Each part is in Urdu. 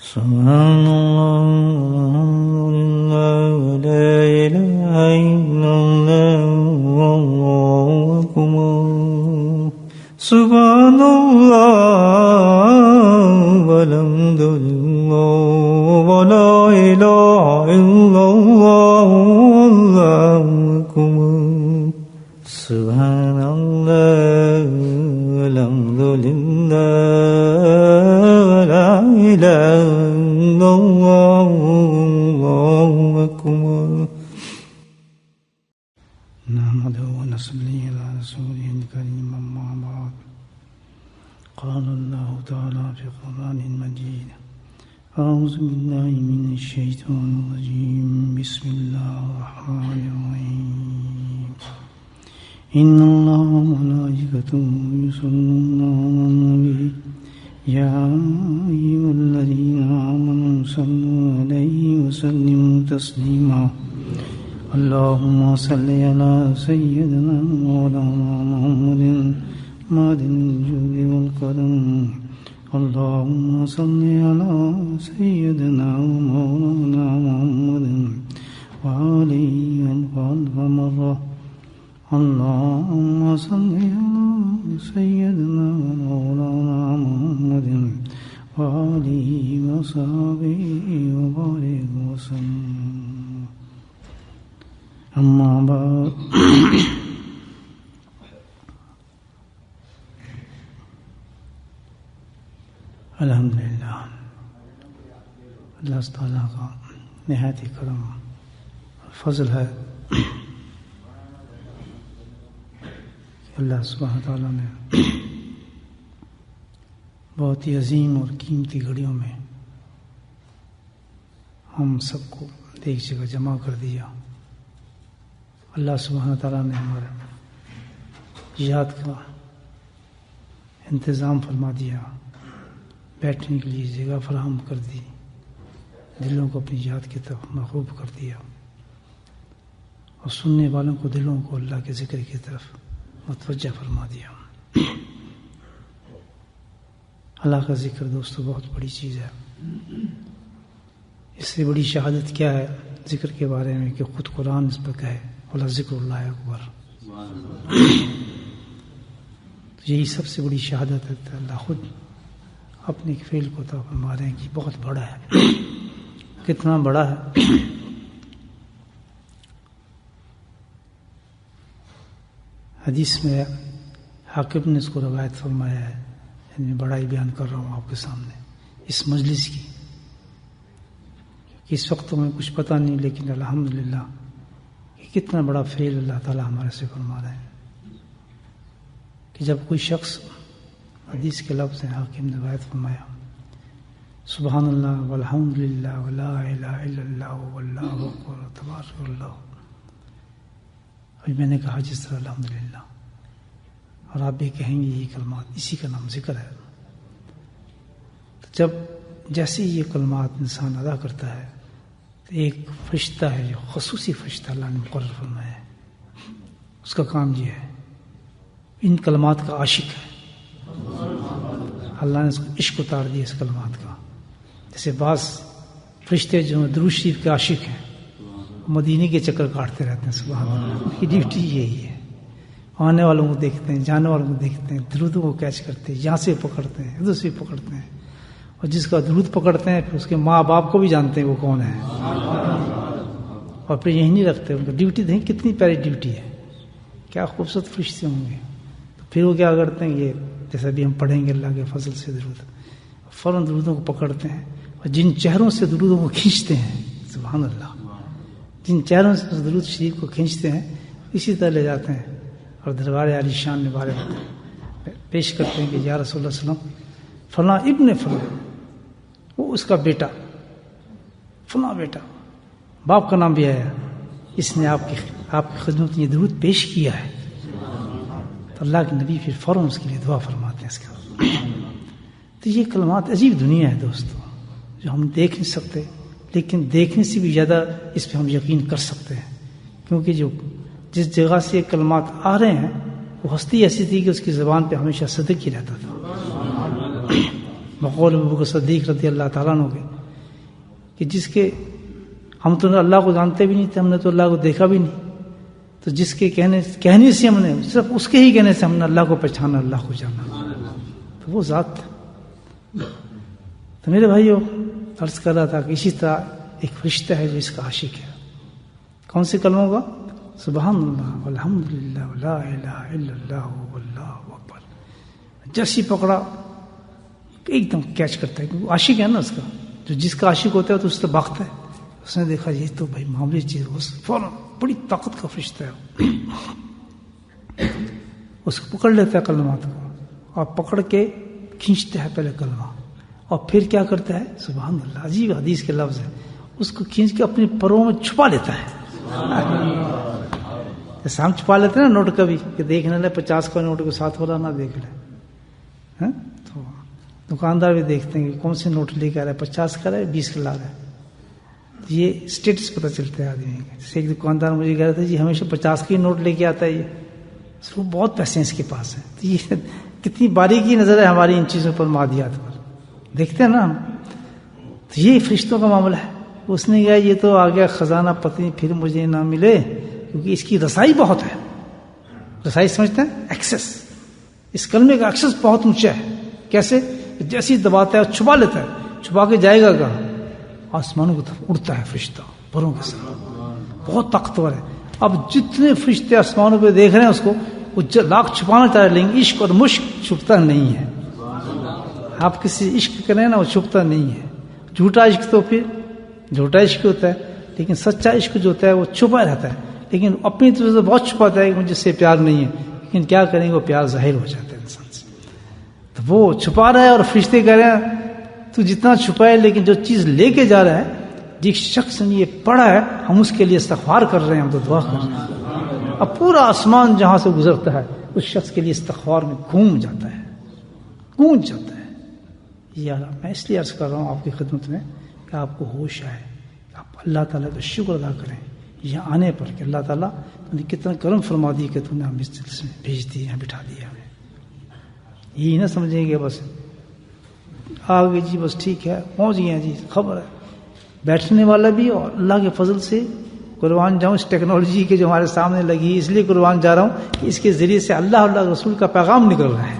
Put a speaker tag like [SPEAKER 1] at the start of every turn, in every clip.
[SPEAKER 1] سبحان اللہ لا الہ الا اللہ واللہ اکبر سبحان اللہ والحمد للہ ولا الہ الا اللہ واللہ اکبر سبحان اللہ والحمد للہ ولا الہ الا اللہ واللہ اکبر نحمده ونصلي على رسوله الكريم أما بعد قال الله تعالى في القرآن المجيد أعوذ بالله من الشيطان الرجيم بسم الله الرحمن الرحيم إن الله وملائكته يصلون على النبي يا أيها الذين آمنوا صلوا عليه وسلموا تسليما اللهم صل على سيدنا مولانا محمد معدن الجود والكرم اللهم صل على سيدنا مولانا محمد وعليه ألف مرة اللهم صل على سيدنا مولانا محمد وعليه وصحبه وبارك وسلم اما بعد الحمدللہ اللہ تعالیٰ کا نہایت ہی کرم فضل ہے کہ اللہ سبحانہ تعالیٰ نے بہت ہی عظیم اور قیمتی گھڑیوں میں ہم سب کو ایک جگہ جمع کر دیا. اللہ سبحانہ تعالیٰ نے ہمارے یاد کا انتظام فرما دیا، بیٹھنے کے لیے جگہ فراہم کر دی، دلوں کو اپنی یاد کی طرف محبوب کر دیا اور سننے والوں کو دلوں کو اللہ کے ذکر کی طرف متوجہ فرما دیا. اللہ کا ذکر دوستو بہت بڑی چیز ہے. اس سے بڑی شہادت کیا ہے ذکر کے بارے میں کہ خود قرآن اس پر کہے وَلَا ذِكْرُ اللَّهِ أَكْبَرُ. یہی سب سے بڑی شہادت ہے. اللہ خود اپنے فعل کو تو فرما رہے ہیں کہ بہت بڑا ہے. کتنا بڑا ہے؟ حدیث میں حاکم نے اس کو روایت فرمایا ہے. میں بڑائی بیان کر رہا ہوں آپ کے سامنے اس مجلس کی. اس وقت تو میں کچھ پتہ نہیں، لیکن الحمدللہ کتنا بڑا فعل اللہ تعالیٰ ہمارے سے فرما رہے ہیں کہ جب کوئی شخص حدیث کے لفظ ہیں حاکم نے روایت فرمایا سبحان اللہ والحمدللہ ولا الہ الا اللہ واللہ اکبر تبارک اللہ. ابھی میں نے کہا جس طرح الحمدللہ، اور آپ بھی کہیں گے یہ کلمات، اسی کا نام ذکر ہے. تو جب جیسے یہ کلمات انسان ادا کرتا ہے تو ایک فرشتہ ہے جو خصوصی فرشتہ اللہ نے مقرر فرمایا ہے، اس کا کام یہ ہے، ان کلمات کا عاشق ہے. اللہ نے اس کو عشق اتار دیا اس کلمات کا. جیسے بعض فرشتے جو درود شریف کے عاشق ہیں، مدینے کے چکر کاٹتے رہتے ہیں. سبحان اللہ، ان کی ڈیوٹی یہی ہے. آنے والوں کو دیکھتے ہیں، جانے والوں کو دیکھتے ہیں، درودوں کو کیچ کرتے ہیں، یہاں سے پکڑتے ہیں، ادھر سے پکڑتے ہیں، اور جس کا درود پکڑتے ہیں پھر اس کے ماں باپ کو بھی جانتے ہیں وہ کون ہے، اور پھر یہی نہیں رکھتے. ان کو ڈیوٹی دیں، کتنی پیاری ڈیوٹی ہے، کیا خوبصورت فرشتے ہوں گے. تو پھر وہ کیا کرتے ہیں، یہ جیسا بھی ہم پڑھیں گے اللہ کے فضل سے درود، فوراً درودوں کو پکڑتے ہیں اور جن چہروں سے درودوں کو کھینچتے ہیں، سبحان اللہ، جن چہروں سے درود شریف کو کھینچتے ہیں اسی طرح لے جاتے ہیں اور دربار عالی شان میں بارے پیش کرتے ہیں کہ یا رسول اللہ صلی اللہ علیہ وسلم فلاں ابن فلاں، وہ اس کا بیٹا فلاں بیٹا، باپ کا نام بھی آیا، اس نے آپ کی خدمت میں یہ درود پیش کیا ہے. تو اللہ کے نبی پھر فوراً اس کے لیے دعا فرماتے ہیں اس کے بعد. تو یہ کلمات عجیب دنیا ہے دوستو، جو ہم دیکھ نہیں سکتے، لیکن دیکھنے سے بھی زیادہ اس پہ ہم یقین کر سکتے ہیں، کیونکہ جو جس جگہ سے یہ کلمات آ رہے ہیں وہ ہستی ایسی تھی کہ اس کی زبان پہ ہمیشہ صدق ہی رہتا تھا. بقول ابو بکر صدیق رضی اللہ تعالیٰ عنہ کے کہ جس کے ہم تو اللہ کو جانتے بھی نہیں تھے، ہم نے تو اللہ کو دیکھا بھی نہیں، تو جس کے کہنے سے ہم نے صرف اس کے ہی کہنے سے ہم نے اللہ کو پہچانا، اللہ کو جانا، تو وہ ذات تھا۔ تو میرے بھائیو عرض کر رہا تھا کہ اسی طرح ایک فرشتہ ہے جو اس کا عاشق ہے۔ کون سے کلموں کا؟ سبحان اللہ والحمد للہ ولا الہ الا اللہ واللہ اکبر، جیسی پکڑا ایک دم کیچ کرتا ہے، کیونکہ عاشق ہے نا اس کا، جو جس کا عاشق ہوتا ہے تو اس سے بھاگتا ہے۔ اس نے دیکھا یہ تو بھائی معمولی چیز، فوراً بڑی طاقت کا فرشتہ ہے، اس کو پکڑ لیتا ہے کلمات کو، اور پکڑ کے کھینچتا ہے پہلے کلمہ، اور پھر کیا کرتا ہے؟ سبحان اللہ، عجیب حدیث کے لفظ ہے، اس کو کھینچ کے اپنے پروں میں چھپا لیتا ہے۔ جیسے ہم چھپا لیتے ہیں نا نوٹ کبھی، کہ دیکھنے لے 50 کا نوٹ کو 7 والا نہ دیکھ لے، تو دکاندار بھی دیکھتے ہیں کہ کون سے نوٹ لے کے آ رہا ہے، 50 کا رہا ہے 20 کا لا رہا ہے، یہ اسٹیٹس پتہ چلتا ہے آدمی کا۔ جیسے ایک دکاندار مجھے کہہ رہا تھا جی ہمیشہ 50 کی نوٹ لے کے آتا ہے، یہ بہت پیسے اس کے پاس ہیں۔ تو یہ کتنی باریکی نظر ہے ہماری ان چیزوں پر، مادیات پر دیکھتے ہیں نا ہم۔ تو یہ فرشتوں کا معاملہ ہے۔ اس نے کہا یہ تو آ گیا خزانہ، پتنی پھر مجھے نہ ملے، کیونکہ اس کی رسائی بہت ہے۔ رسائی سمجھتے ہیں؟ ایکسس، اس کلمے کا ایکسس بہت اونچا ہے۔ کیسے؟ جیسی دباتا ہے چھپا لیتا ہے، چھپا کے جائے گا کہاں؟ آسمانوں کی طرف اڑتا ہے فرشتہ پروں کے ساتھ، بہت طاقتور ہے۔ اب جتنے فرشتے آسمانوں پہ دیکھ رہے ہیں اس کو، وہ لاکھ چھپانا چاہ رہے، لیکن عشق اور مشق چھپتا نہیں ہے۔ آپ کسی عشق کریں نا، وہ چھپتا نہیں ہے۔ جھوٹا عشق تو پھر جھوٹا عشق ہوتا ہے، لیکن سچا عشق جو ہوتا ہے وہ چھپا رہتا ہے، لیکن اپنی طرف سے بہت چھپاتا ہے کہ مجھ سے پیار نہیں ہے، لیکن کیا کریں گے وہ پیار ظاہر ہو جاتا ہے انسان سے۔ تو وہ چھپا رہا ہے، اور فرشتے کہہ رہے ہیں تو جتنا چھپائے، لیکن جو چیز لے کے جا رہا ہے، جس شخص نے یہ پڑھا ہے، ہم اس کے لیے استغفار کر رہے ہیں، ہم تو دعا کر رہے ہیں۔ اب پورا آسمان جہاں سے گزرتا ہے اس شخص کے لیے استغفار میں گونج جاتا ہے، گونج جاتا ہے۔ یار میں اس لیے عرض کر رہا ہوں آپ کی خدمت میں کہ آپ کو ہوش آئے، آپ اللہ تعالیٰ کا شکر ادا کریں یہاں آنے پر، کہ اللہ تعالیٰ نے کتنا کرم فرما دی کہ تم نے ہم اس جلسے میں بھیج دی، یہاں بٹھا دیا ہمیں۔ یہی نہ سمجھیں گے بس آگے جی بس ٹھیک ہے پہنچ گئے ہیں جی، خبر ہے بیٹھنے والا بھی، اور اللہ کے فضل سے قربان جاؤں اس ٹیکنالوجی کے جو ہمارے سامنے لگی، اس لیے قربان جا رہا ہوں کہ اس کے ذریعے سے اللہ اور اللہ رسول کا پیغام نکل رہا ہے۔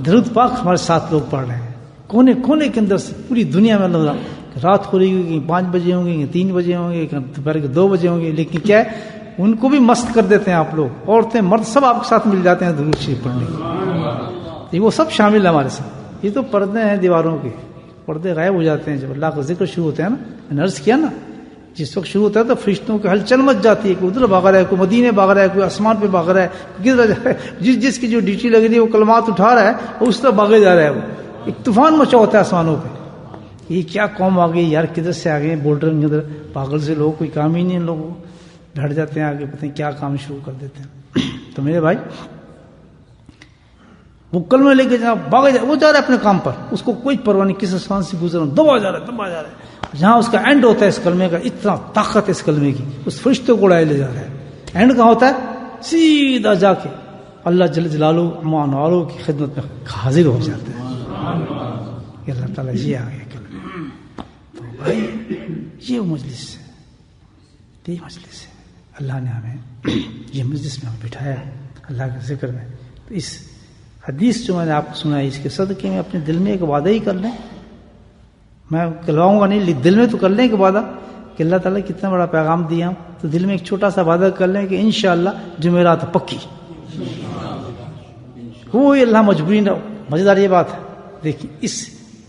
[SPEAKER 1] درود پاک ہمارے ساتھ لوگ پڑھ رہے ہیں، کونے کونے کے اندر سے پوری دنیا میں اللہ رات ہو رہی ہوگی، 5 بجے ہوں گے، 3 بجے ہوں گے، دوپہر کے 2 بجے ہوں گے، لیکن کیا ہے ان کو بھی مست کر دیتے ہیں آپ لوگ، عورتیں مرد سب آپ کے ساتھ مل جاتے ہیں درود شریف پڑھنے کے، وہ سب شامل ہے ہمارے ساتھ۔ یہ تو پردے ہیں دیواروں کے، پردے غائب ہو جاتے ہیں جب اللہ کا ذکر شروع ہوتا ہے نا۔ میں نے عرض کیا نا جس وقت شروع ہوتا ہے تو فرشتوں کی ہلچل مچ جاتی ہے، کوئی ادھر بھاگ رہا ہے، کوئی مدینے بھاگ رہا ہے، کوئی آسمان پہ بھاگ رہا ہے، کدھر جا رہا ہے، جس کی جو ڈیوٹی لگ رہی ہے وہ کلمات اٹھا رہا ہے، وہ اس طرح بھاگے جا رہا ہے۔ وہ ایک طوفان مچا ہوتا ہے آسمانوں پہ، یہ کیا قوم آ گئی یار، کدھر سے آ گئے بول رہے ہیں، ادھر پاگل سے لوگ، کوئی کام ہی نہیں ان لوگوں کو، بیٹھ جاتے ہیں آگے، پتہ نہیں کیا کام شروع کر دیتے ہیں۔ تو میرے بھائی وہ کلمہ لے کے جناب بھاگا جائے، وہ جا رہا ہے اپنے کام پر، اس کو کوئی پرواہ نہیں کس آسمان سے گزر رہا ہوں، دبا جا رہا ہے، دبا جا رہا ہے۔ جہاں اس کا اینڈ ہوتا ہے اس کلمے کا، اتنا طاقت ہے اس کلمے کی، اس فرشتے کو اڑائے لے جا رہا ہے۔ اینڈ کہاں ہوتا ہے؟ سیدھا جا کے اللہ جل جلالہ امان والوں کی خدمت میں حاضر ہو جاتا ہے۔ کہ اللہ تعالیٰ یہ آ گیا کلمہ۔ تو بھائی یہ مجلس ہے، یہ مجلس ہے، اللہ نے ہمیں یہ مجلس میں ہمیں بٹھایا اللہ کے ذکر میں۔ تو اس حدیث جو میں نے آپ کو سنائی، اس کے صدقے میں اپنے دل میں ایک وعدہ ہی کر لیں، میں کہلواؤں گا نہیں، دل میں تو کر لیں ایک وعدہ کہ اللہ تعالیٰ کتنا بڑا پیغام دیا ہم، تو دل میں ایک چھوٹا سا وعدہ کر لیں کہ انشاءاللہ جمعرات پکی، کوئی اللہ مجبوری نہ ہو۔ مزیدار یہ بات ہے، دیکھیں اس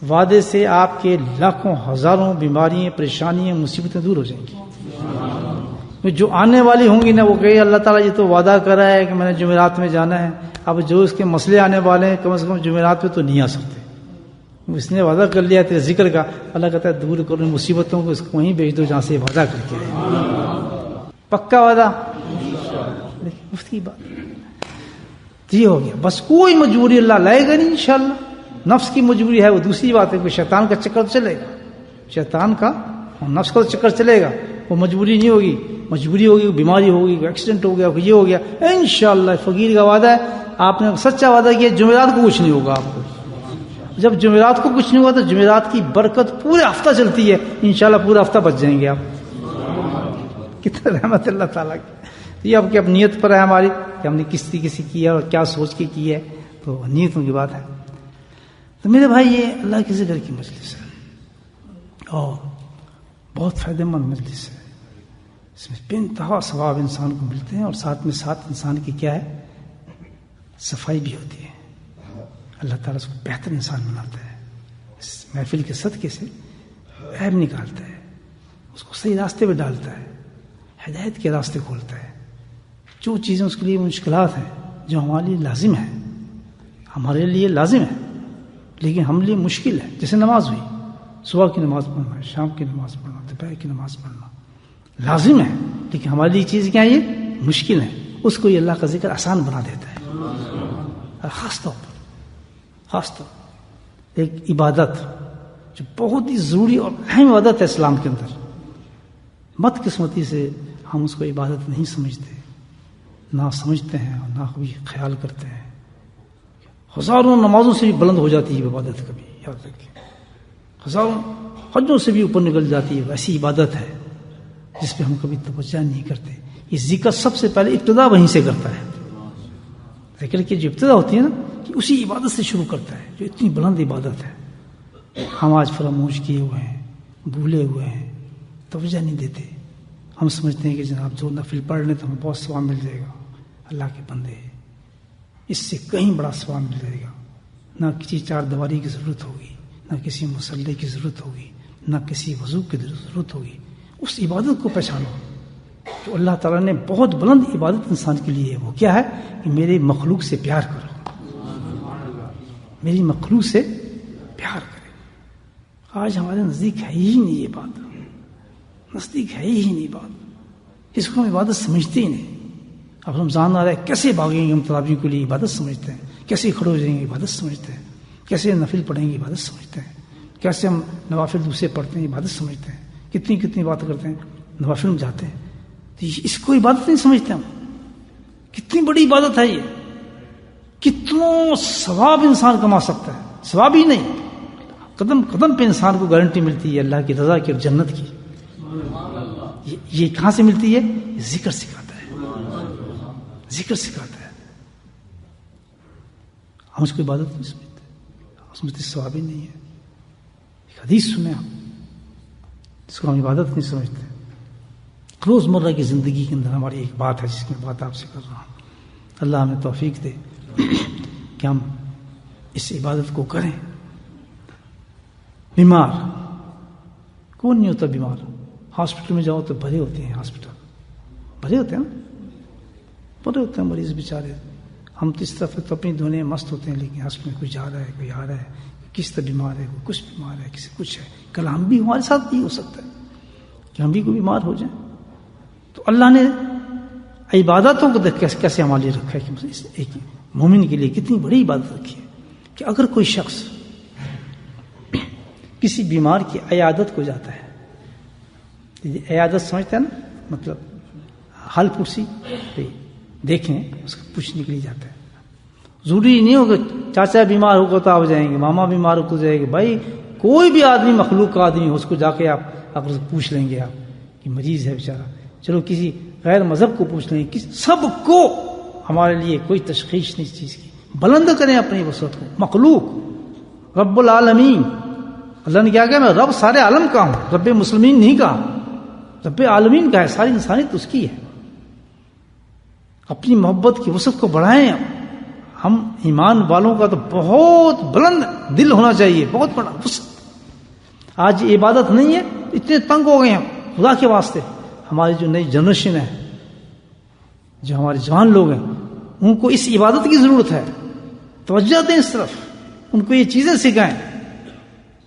[SPEAKER 1] وعدے سے آپ کے لاکھوں ہزاروں بیماریاں، پریشانیاں، مصیبتیں دور ہو جائیں گی۔ جو آنے والی ہوں گی نا، وہ کہے اللہ تعالیٰ یہ تو وعدہ کرا ہے کہ میں نے جمعرات میں جانا ہے، اب جو اس کے مسئلے آنے والے ہیں کم سے کم جمعرات میں تو نہیں آ سکتے، اس نے وعدہ کر لیا تیرے ذکر کا، اللہ کہتا ہے دور کرو مصیبتوں کو، اس کو وہیں بھیج دو جہاں سے وعدہ کر کے پکا وعدہ۔ مفت کی بات یہ ہو گیا، بس کوئی مجبوری اللہ لائے گا نہیں انشاءاللہ۔ نفس کی مجبوری ہے وہ دوسری بات ہے، کوئی شیطان کا چکر چلے گا، شیطان کا اور نفس کا چکر چلے گا، وہ مجبوری نہیں ہوگی، مجبوری ہوگی، بیماری ہوگی، ایکسیڈنٹ ہو گیا، یہ ہو گیا، انشاءاللہ فقیر کا وعدہ ہے، آپ نے سچا وعدہ کیا جمعرات کو کچھ نہیں ہوگا آپ کو، جب جمعرات کو کچھ نہیں ہوا تو جمعرات کی برکت پورے ہفتہ چلتی ہے، انشاءاللہ پورا ہفتہ بچ جائیں گے آپ. کتنا رحمت اللہ تعالیٰ کی. یہ اب کہ اب نیت پر ہے ہماری کہ ہم نے کس طریقے سے کیا اور کیا سوچ کے کی ہے، تو نیتوں کی بات ہے. تو میرے بھائی یہ اللہ کے ذکر کی مجلس ہے اور بہت فائدہ مند مجلس ہے. اس میں بے انتہا ثواب انسان کو ملتے ہیں اور ساتھ میں ساتھ انسان کی کیا ہے، صفائی بھی ہوتی ہے. اللہ تعالیٰ اس کو بہتر انسان بناتا ہے. اس محفل کے صدقے سے عیب نکالتا ہے، اس کو صحیح راستے پہ ڈالتا ہے، ہدایت کے راستے کھولتا ہے. جو چیزیں اس کے لیے مشکلات ہیں، جو ہمارے لیے لازم ہے، ہمارے لیے لازم ہے لیکن ہم لیے مشکل ہے، جیسے نماز ہوئی، صبح کی نماز پڑھنا، شام کی نماز پڑھنا، دوپہر کی نماز پڑھنا لازم ہے، لیکن ہمارے لیے چیز کیا ہے، یہ مشکل ہے. اس کو یہ اللہ کا ذکر آسان بنا دیتا ہے. اور خاص طور پر ایک عبادت جو بہت ہی ضروری اور اہم عبادت ہے اسلام کے اندر، بدقسمتی سے ہم اس کو عبادت نہیں سمجھتے، نہ سمجھتے ہیں اور نہ کبھی خیال کرتے ہیں. ہزاروں نمازوں سے بھی بلند ہو جاتی ہے عبادت، کبھی یاد رکھیں، ہزاروں حجوں سے بھی اوپر نکل جاتی ہے. ایسی عبادت ہے جس پہ ہم کبھی توجہ نہیں کرتے. یہ ذکر سب سے پہلے ابتدا وہیں سے کرتا ہے. ذکر کی جو ابتدا ہوتی ہے نا، کہ اسی عبادت سے شروع کرتا ہے جو اتنی بلند عبادت ہے. ہم آج فراموش کیے ہوئے ہیں، بھولے ہوئے ہیں، توجہ نہیں دیتے. ہم سمجھتے ہیں کہ جناب جو نفل پڑھ لیں تو ہمیں بہت ثواب مل جائے گا. اللہ کے بندے، اس سے کہیں بڑا ثواب مل جائے گا. نہ کسی چار دیواری کی ضرورت ہوگی، نہ کسی مصلی کی ضرورت ہوگی، نہ کسی وضو کی ضرورت ہوگی. اس عبادت کو پہچانو جو اللہ تعالیٰ نے بہت بلند عبادت انسان کے لیے ہے. وہ کیا ہے کہ میرے مخلوق سے پیار کرو، میری مخلوق سے پیار کرے. آج ہمارے نزدیک ہے ہی نہیں یہ بات، نزدیک ہے ہی نہیں بات. اس کو ہم عبادت سمجھتے ہی نہیں. اب رمضان آ رہا ہے، کیسے بھاگیں گے ہم تراویح کے لیے، عبادت سمجھتے ہیں. کیسے کھڑے ہو جائیں گے، عبادت سمجھتے ہیں. کیسے نفل پڑھیں گے، عبادت سمجھتے ہیں. کیسے ہم نوافل دوسرے پڑھتے ہیں، عبادت سمجھتے ہیں. کتنی بات کرتے ہیں، نوافل میں جاتے ہیں، تو اس کو عبادت نہیں سمجھتے ہم. کتنی بڑی عبادت ہے یہ، کتنا ثواب انسان کما سکتا ہے. ثواب ہی نہیں، قدم قدم پہ انسان کو گارنٹی ملتی ہے اللہ کی رضا کی اور جنت کی. یہ کہاں سے ملتی ہے؟ ذکر سکھاتا ہے، ذکر سکھاتا ہے. ہم اس کو عبادت نہیں سمجھتے، ہم سمجھتے ثواب ہی نہیں ہے. ایک حدیث سنیں آپ، جس کو ہم عبادت نہیں سمجھتے. روزمرہ کی زندگی کے اندر ہماری ایک بات ہے جس کی بات آپ سے کر رہا ہوں. اللہ ہمیں توفیق دے کہ ہم اس عبادت کو کریں. بیمار کون نہیں ہوتا؟ بیمار ہاسپٹل میں جاؤ تو بھرے ہوتے ہیں، ہاسپٹل بھرے ہوتے ہیں نا، بھرے ہوتے ہیں مریض بیچارے. ہم تو اس طرف تو اپنی دنیا مست ہوتے ہیں، لیکن ہاسپٹل میں کوئی جا رہا ہے، کوئی آ رہا ہے، کس طرح بیمار ہے، کوئی کچھ بیمار ہے، کسی کچھ ہے. کل ہم بھی، ہمارے ساتھ بھی ہو سکتا ہے کہ ہم بھی کوئی بیمار ہو جائیں. تو اللہ نے عبادتوں کو کیسے ہمارے لیے رکھا ہے کہ ایک مومن کے لیے کتنی بڑی عبادت رکھی ہے کہ اگر کوئی شخص کسی بیمار کی عیادت کو جاتا ہے، عیادت سمجھتا ہے نا، مطلب حال پرسی دیکھیں، اس کو پوچھنے کے لیے جاتا ہے. ضروری نہیں ہوگا چاچا بیمار ہوگا تو آپ جائیں گے، ماما بیمار ہو تو جائے گا. بھائی کوئی بھی آدمی، مخلوق کا آدمی ہو، اس کو جا کے آپ پوچھ لیں گے آپ کہ مریض ہے بیچارہ. چلو کسی غیر مذہب کو پوچھ لیں گے، سب کو. ہمارے لیے کوئی تشخیص نہیں اس چیز کی. بلند کریں اپنی وسعت کو. مخلوق، رب العالمین، اللہ نے کیا کہا؟ میں رب سارے عالم کا ہوں. رب مسلمین نہیں کہا، رب عالمین کا ہے. ساری انسانیت اس کی ہے. اپنی محبت کی وسعت کو بڑھائیں. ہم ایمان والوں کا تو بہت بلند دل ہونا چاہیے، بہت بڑا وسعت. آج یہ عبادت نہیں ہے، اتنے تنگ ہو گئے ہیں. خدا کے واسطے ہماری جو نئی جنریشن ہے، جو ہمارے جوان لوگ ہیں، ان کو اس عبادت کی ضرورت ہے. توجہ دیں اس طرف، ان کو یہ چیزیں سکھائیں.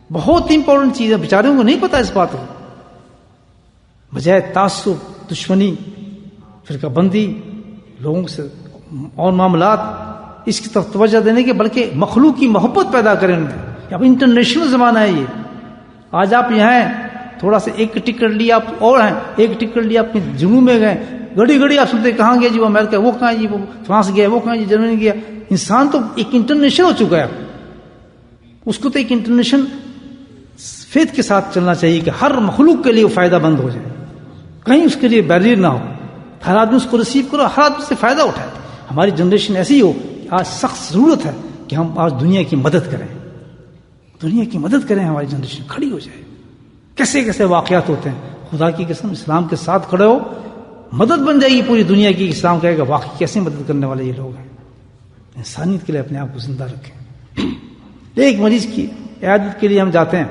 [SPEAKER 1] بہت امپورٹنٹ چیز ہے. بیچاروں کو نہیں پتا اس بات کو. بجائے تعصب، دشمنی، فرقہ بندی، لوگوں سے اور معاملات، اس کی طرف توجہ دینے کے بلکہ مخلوق کی محبت پیدا کریں ان میں. اب انٹرنیشنل زمانہ ہے یہ. آج آپ یہاں ہیں، تھوڑا سا ایک ٹکٹ لیا آپ اور ہیں، ایک ٹکٹ لیا اپنے جنوب میں گئے، گڑی گڑی آپ سنتے کہاں گیا جی وہ امریکہ، وہ کہاں جی وہ فرانس گیا، وہ کہاں جی جرمنی گیا. انسان تو ایک انٹرنیشنل ہو چکا ہے. اس کو تو ایک انٹرنیشنل فیتھ کے ساتھ چلنا چاہیے کہ ہر مخلوق کے لیے وہ فائدہ مند ہو جائے، کہیں اس کے لیے بیریئر نہ ہو، ہر آدمی اس کو ریسیو کرو، ہر آدمی سے فائدہ اٹھائے. ہماری جنریشن ایسی ہو کہ آج سخت ضرورت ہے کہ ہم آج دنیا کی مدد کریں، دنیا کی مدد کریں، ہماری جنریشن کھڑی ہو جائے. کیسے کیسے واقعات ہوتے ہیں، خدا کی قسم اسلام کے ساتھ کھڑے ہو، مدد بن جائے گی پوری دنیا کی. اسلام کہے گا واقعی کیسے مدد کرنے والے یہ لوگ ہیں. انسانیت کے لیے اپنے آپ کو زندہ رکھیں. ایک مریض کی عیادت کے لیے ہم جاتے ہیں،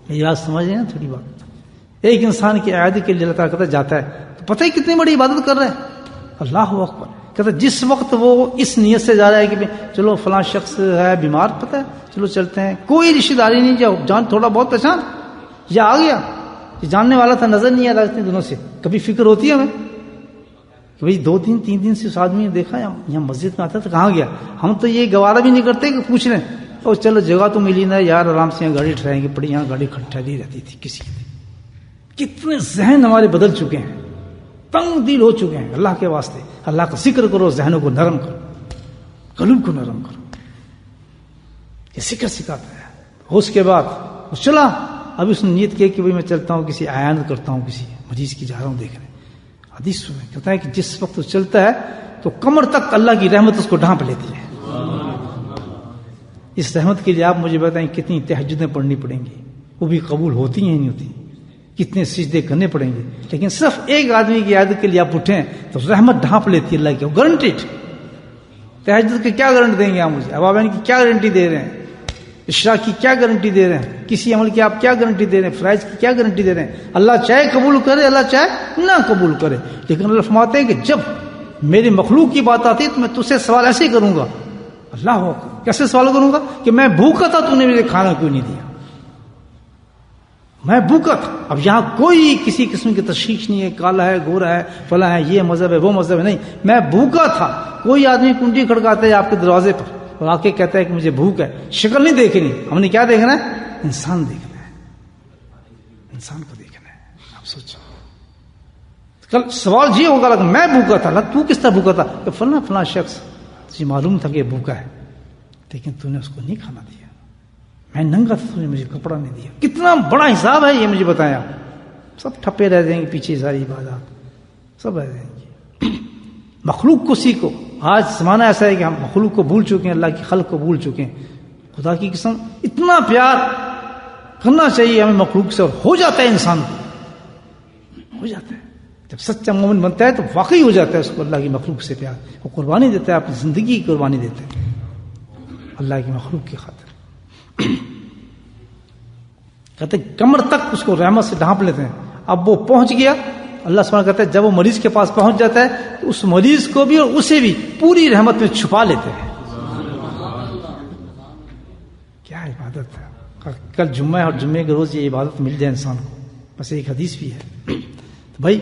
[SPEAKER 1] میری بات سمجھ رہے ہیں تھوڑی بات. ایک انسان کی عیادت کے لیے اللہ تعالیٰ کہتا جاتا ہے تو پتہ ہی کتنی بڑی عبادت کر رہے ہیں. اللہ اکبر. کہتا جس وقت وہ اس نیت سے جا رہا ہے کہ چلو فلاں شخص ہے بیمار، پتہ ہے چلو چلتے ہیں، کوئی رشتہ داری نہیں، جاؤ جان تھوڑا بہت پہچان یا آ گیا، یہ جاننے والا تھا، نظر نہیں آتا اتنے دنوں سے. کبھی فکر ہوتی ہے ہمیں کہ بھائی 2-3 دن سے اس آدمی نے دیکھا یہاں مسجد میں آتا تو کہاں گیا. ہم تو یہ گوارا بھی نہیں کرتے کہ پوچھ لیں اور چلو جگہ تو ملی نا یار، آرام سے یہاں گاڑی ٹھہرائیں گے، پڑی یہاں گاڑی ٹھہری رہتی تھی کسی کی. کتنے ذہن ہمارے بدل چکے ہیں، تنگ دل ہو چکے ہیں. اللہ کے واسطے اللہ کا ذکر کرو، ذہنوں کو نرم کرو، قلوب کو نرم کرو. یہ ذکر سکھاتا ہے. اس کے بعد چلا، ابھی اس نے نیت کی کہ میں چلتا ہوں، کسی عیادت کرتا ہوں، کسی مریض کی جا رہا ہوں دیکھنے. حدیث سنیں کہتا ہے کہ جس وقت وہ چلتا ہے تو کمر تک اللہ کی رحمت اس کو ڈھانپ لیتی ہے. اس رحمت کے لیے آپ مجھے بتائیں کتنی تہجدیں پڑھنی پڑیں گی، وہ بھی قبول ہوتی ہیں نہیں ہوتی، کتنے سجدے کرنے پڑیں گے. لیکن صرف ایک آدمی کی عیادت کے لیے آپ اٹھیں تو رحمت ڈھانپ لیتی ہے اللہ کی، گارنٹیڈ. تہجد کی کیا گارنٹی دیں گے آپ مجھے؟ ابابین کی کیا گارنٹی دے رہے ہیں؟ اشراق کی کیا گارنٹی دے رہے ہیں؟ کسی عمل کی آپ کیا گارنٹی دے رہے ہیں؟ فرائض کی کیا گارنٹی دے رہے ہیں؟ اللہ چاہے قبول کرے، اللہ چاہے نہ قبول کرے. لیکن اللہ فرماتے ہیں کہ جب میری مخلوق کی بات آتی ہے تو میں تجھ سے سوال ایسے ہی کروں گا. اللہ کیسے سوال کروں گا کہ میں بھوکا تھا، تو نے مجھے کھانا کیوں نہیں دیا؟ میں بھوکا تھا. اب یہاں کوئی کسی قسم کی تشخیص نہیں ہے، کالا ہے، گورا ہے، فلاں ہے، یہ مذہب ہے، وہ مذہب ہے، نہیں. میں بھوکا تھا. کوئی آدمی کنڈی کھڑکاتا ہے آپ کے دروازے پر اور آ کے کہتا ہے کہ مجھے بھوک ہے، شکل نہیں دیکھنی. ہم نے کیا دیکھنا ہے؟ انسان دیکھنا ہے، انسان کو دیکھنا ہے. آپ سوچو کل سوال یہ ہوگا کہ میں بھوکا تھا، تو کس طرح بھوکا تھا؟ کہ فلاں شخص تجھے معلوم تھا کہ یہ بھوکا ہے، لیکن تو نے اس کو نہیں کھانا دیا. میں ننگا تھا، تو نے مجھے کپڑا نہیں دیا. کتنا بڑا حساب ہے یہ مجھے بتایا. سب ٹھپے رہ جائیں گے پیچھے، ساری عبادات سب رہ جائیں گے. مخلوق کو سیکھو. آج زمانہ ایسا ہے کہ ہم مخلوق کو بھول چکے ہیں، اللہ کی خلق کو بھول چکے ہیں. خدا کی قسم اتنا پیار کرنا چاہیے ہمیں مخلوق سے، اور ہو جاتا ہے انسان کو، ہو جاتا ہے. جب سچا مومن بنتا ہے تو واقعی ہو جاتا ہے اس کو اللہ کی مخلوق سے پیار. وہ قربانی دیتا ہے، اپنی زندگی کی قربانی دیتا ہے اللہ کی مخلوق کی خاطر. کہتے کمر تک اس کو رحمت سے ڈھانپ لیتے ہیں. اب وہ پہنچ گیا، اللہ سبحانہ کہتا ہے جب وہ مریض کے پاس پہنچ جاتا ہے تو اس مریض کو بھی اور اسے بھی پوری رحمت میں چھپا لیتے ہیں. کیا عبادت ہے. کل جمعہ اور جمعے کے روز یہ عبادت مل جائے انسان کو. بس ایک حدیث بھی ہے تو بھائی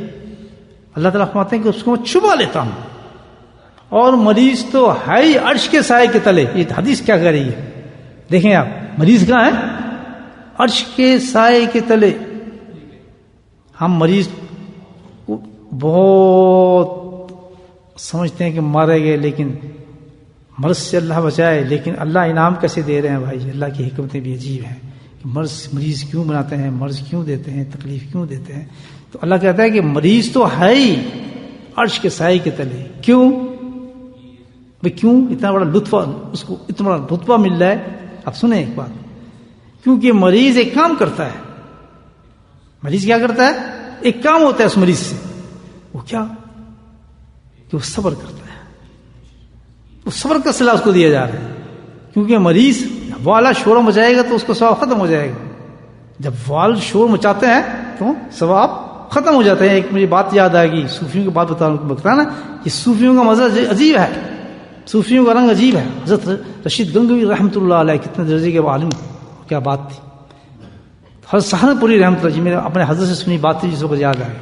[SPEAKER 1] اللہ تعالیٰ فرماتے ہیں کہ اس کو میں چھپا لیتا ہوں، اور مریض تو ہے ہی عرش کے سائے کے تلے. یہ حدیث کیا کہہ رہی ہے دیکھیں آپ، مریض کہاں ہے؟ عرش کے سائے کے تلے. ہم مریض کو بہت سمجھتے ہیں کہ مارے گئے، لیکن مرض سے اللہ بچائے. لیکن اللہ انعام کیسے دے رہے ہیں بھائی، اللہ کی حکمتیں بھی عجیب ہیں. کہ مریض کیوں بناتے ہیں، مرض کیوں دیتے ہیں، تکلیف کیوں دیتے ہیں. تو اللہ کہتا ہے کہ مریض تو ہے ہی عرش کے سائے کے تلے. کیوں بھائی؟ کیوں اتنا بڑا لطف اس کو، اتنا بڑا رتبہ مل رہا ہے؟ اب سنیں ایک بات. کیونکہ مریض ایک کام کرتا ہے. مریض کیا کرتا ہے؟ ایک کام ہوتا ہے اس مریض سے. وہ کیا؟ کہ وہ صبر کرتا ہے. وہ صبر کا صلاح اس کو دیا جا رہا ہے. کیونکہ مریض والا شور مچائے گا تو اس کو ثواب ختم ہو جائے گا. جب وال شور مچاتے ہیں تو ثواب ختم ہو جاتے ہیں. ایک مجھے بات یاد آئے گی، صوفیوں کی بات بتانا نا. یہ صوفیوں کا مزہ عجیب ہے، صوفیوں کا رنگ عجیب ہے. حضرت رشید گنگوی رحمۃ اللہ علیہ کتنے درجے کے عالم، کیا بات تھی. حضرت سہارنپوری رحمۃ اللہ جی، میں اپنے حضرت سے سنی بات تھی جس کو یاد آئی.